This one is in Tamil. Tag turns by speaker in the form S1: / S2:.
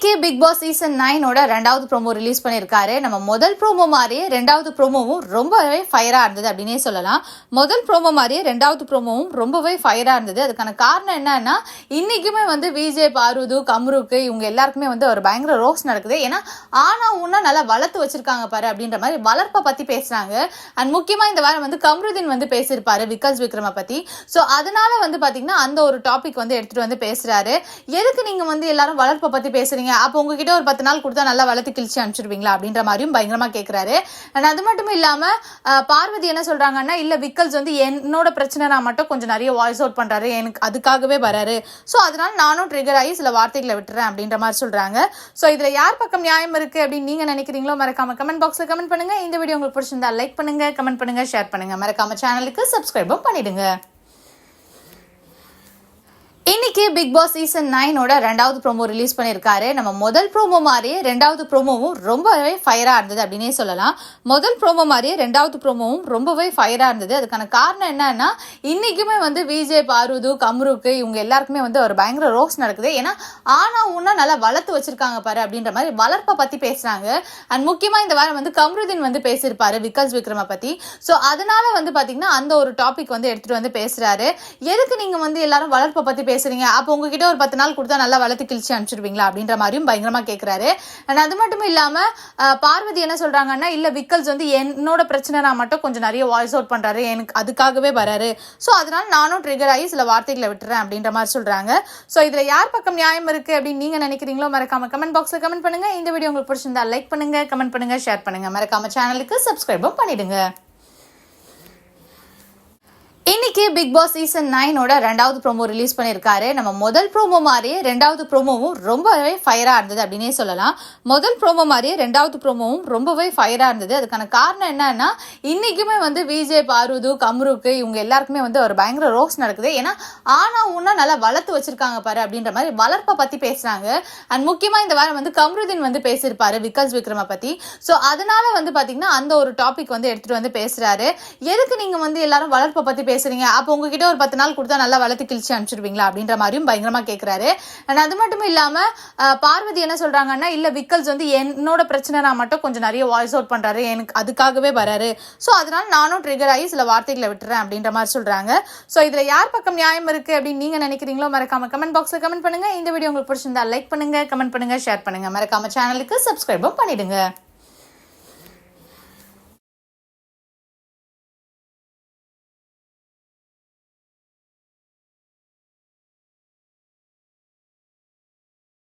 S1: இன்னைக்கு பிக் பாஸ் சீசன் 9 ரெண்டாவது ப்ரோமோ ரிலீஸ் பண்ணியிருக்காரு. நம்ம முதல் ப்ரோமோ மாதிரியே ரெண்டாவது ப்ரோமோவும் ரொம்பவே ஃபயரா இருந்தது அப்படின்னே சொல்லலாம். முதல் ப்ரோமோ மாதிரியே ரெண்டாவது ப்ரோமோவும் ரொம்பவே ஃபயரா இருந்தது. அதுக்கான காரணம் என்னன்னா, இன்னைக்குமே விஜய், பாருது, கம்ருக்கு இவங்க எல்லாருக்குமே ஒரு பயங்கர ரோஸ் நடக்குது. ஏன்னா ஆனா உன்னா நல்லா வளர்த்து வச்சிருக்காங்க பாரு அப்படின்ற மாதிரி வளர்ப்பை பத்தி பேசுறாங்க. அண்ட் முக்கியமா இந்த வாரம் கம்ருதீன் பேசியிருப்பாரு விக்கல்ஸ் விக்ரம பத்தி. ஸோ அதனால பாத்தீங்கன்னா அந்த ஒரு டாபிக் எடுத்துட்டு பேசுறாரு. எதுக்கு நீங்க எல்லாரும் வளர்ப்பை பத்தி பேசுறீங்க, அப்போ உங்ககிட்ட ஒரு 10 நாள் கொடுத்தா நல்லா வளர்த்து கிழிச்சு அனுப்பிச்சிருவீங்களா அப்படின்ற மாதிரியும் பயங்கரமா கேட்கிறாரு. அண்ட் அது மட்டும் இல்லாம பார்வதி என்ன சொல்றாங்கன்னா, இல்ல விக்கல்ஸ் என்னோட பிரச்சனை மட்டும் கொஞ்சம் நிறைய வாய்ஸ் அவுட் பண்றாரு, எனக்கு அதுக்காகவே வராரு, ஸோ அதனால நானும் ட்ரிகர் ஆகி சில வார்த்தைகளை விட்டுறேன் அப்படின்ற மாதிரி சொல்றாங்க. ஸோ இதுல யார் பக்கம் நியாயம் இருக்கு அப்படின்னு நீங்க நினைக்கிறீங்களோ மறக்காம கமெண்ட் பாக்ஸ்ல கமெண்ட் பண்ணுங்க. இந்த வீடியோ உங்களுக்கு பிடிச்சிருந்தா லைக் பண்ணுங்க, கமெண்ட் பண்ணுங்க, ஷேர் பண்ணுங்க. மறக்காம சேனலுக்கு சப்ஸ்கிரைபும் பண்ணிடுங்க. இன்னைக்கு பிக் பாஸ் சீசன் 9 ரெண்டாவது ப்ரோமோ ரிலீஸ் பண்ணியிருக்காரு. நம்ம முதல் ப்ரோமோ மாதிரியே ரெண்டாவது ப்ரோமோவும் ரொம்பவே ஃபயரா இருந்தது அப்படின்னே சொல்லலாம். முதல் ப்ரோமோ மாதிரியே ரெண்டாவது ப்ரோமோவும் ரொம்பவே ஃபயரா இருந்தது. அதுக்கான காரணம் என்னன்னா, இன்னைக்குமே விஜய், பாருது, கம்ருக்கு இவங்க எல்லாருக்குமே ஒரு பயங்கர ரோஸ் நடக்குது. ஏன்னா ஆனா உன்னா நல்லா வளர்த்து வச்சிருக்காங்க பாரு அப்படின்ற மாதிரி வளர்ப்பை பத்தி பேசுறாங்க. அண்ட் முக்கியமா இந்த வாரம் கம்ருதீன் பேசியிருப்பாரு விக்கல்ஸ் விக்ரம பத்தி. ஸோ அதனால பாத்தீங்கன்னா அந்த ஒரு டாபிக் எடுத்துட்டு பேசுறாரு. எதுக்கு நீங்க எல்லாரும் வளர்ப்பை பத்தி பேசுறீங்க, அப்போ உங்ககிட்ட ஒரு 10 நாள் கொடுத்தா நல்லா வளர்த்து கிழிச்சு அனுப்பிச்சிருவீங்களா அப்படின்ற மாதிரியும் பயங்கரமா கேட்கிறாரு. அண்ட் அது மட்டும் இல்லாம பார்வதி என்ன சொல்றாங்கன்னா, இல்ல விக்கல்ஸ் என்னோட பிரச்சனை மட்டும் கொஞ்சம் நிறைய வாய்ஸ் அவுட் பண்றாரு, எனக்கு அதுக்காகவே வராரு, ஸோ அதனால நானும் ட்ரிகர் ஆகி சில வார்த்தைகளை விட்டுறேன் அப்படின்ற மாதிரி சொல்றாங்க. ஸோ இதுல யார் பக்கம் நியாயம் இருக்கு அப்படின்னு நீங்க நினைக்கிறீங்களோ மறக்காம கமெண்ட் பாக்ஸ்ல கமெண்ட் பண்ணுங்க. இந்த வீடியோ உங்களுக்கு பிடிச்சிருந்தா லைக் பண்ணுங்க, கமெண்ட் பண்ணுங்க, ஷேர் பண்ணுங்க. மறக்காம சேனலுக்கு சப்ஸ்கிரைபும் பண்ணிடுங்க. இன்னைக்கு பிக் பாஸ் சீசன் 9 ரெண்டாவது ப்ரோமோ ரிலீஸ் பண்ணியிருக்காரு. நம்ம முதல் ப்ரோமோ மாதிரியே ரெண்டாவது ப்ரோமோவும் ரொம்பவே ஃபயரா இருந்தது அப்படின்னே சொல்லலாம். முதல் ப்ரோமோ மாதிரியே ரெண்டாவது ப்ரோமோவும் ரொம்பவே ஃபயரா இருந்தது. அதுக்கான காரணம் என்னன்னா, இன்னைக்குமே விஜய், பாருது, கம்ருக்கு இவங்க எல்லாருக்குமே ஒரு பயங்கர ரோஸ் நடக்குது. ஏன்னா ஆனா உன்னா நல்லா வளர்த்து வச்சிருக்காங்க பாரு அப்படின்ற மாதிரி வளர்ப்பை பத்தி பேசுறாங்க. அண்ட் முக்கியமா இந்த வாரம் கம்ருதீன் பேசியிருப்பாரு விக்கல்ஸ் விக்ரம பத்தி. ஸோ அதனால பாத்தீங்கன்னா அந்த ஒரு டாபிக் எடுத்துட்டு பேசுறாரு. எதுக்கு நீங்க எல்லாரும் வளர்ப்பை பத்தி பேசுறீங்க, அப்போ உங்ககிட்ட ஒரு 10 நாள் கொடுத்தா நல்லா வளர்த்து கிழிச்சு அனுப்பிச்சிருவீங்களா அப்படின்ற மாதிரியும் பயங்கரமா கேட்கிறாரு. அண்ட் அது மட்டும் இல்லாம பார்வதி என்ன சொல்றாங்கன்னா, இல்ல விக்கல்ஸ் என்னோட பிரச்சனை மட்டும் கொஞ்சம் நிறைய வாய்ஸ் அவுட் பண்றாரு, எனக்கு அதுக்காகவே வராரு, ஸோ அதனால நானும் ட்ரிகர் ஆகி சில வார்த்தைகளை விட்டுறேன் அப்படின்ற மாதிரி சொல்றாங்க. ஸோ இதுல யார் பக்கம் நியாயம் இருக்கு அப்படின்னு நீங்க நினைக்கிறீங்களோ மறக்காம கமெண்ட் பாக்ஸ்ல கமெண்ட் பண்ணுங்க. இந்த வீடியோ உங்களுக்கு பிடிச்சிருந்தா லைக் பண்ணுங்க, கமெண்ட் பண்ணுங்க, ஷேர் பண்ணுங்க. மறக்காம சேனலுக்கு சப்ஸ்கிரைபும் பண்ணிடுங்க.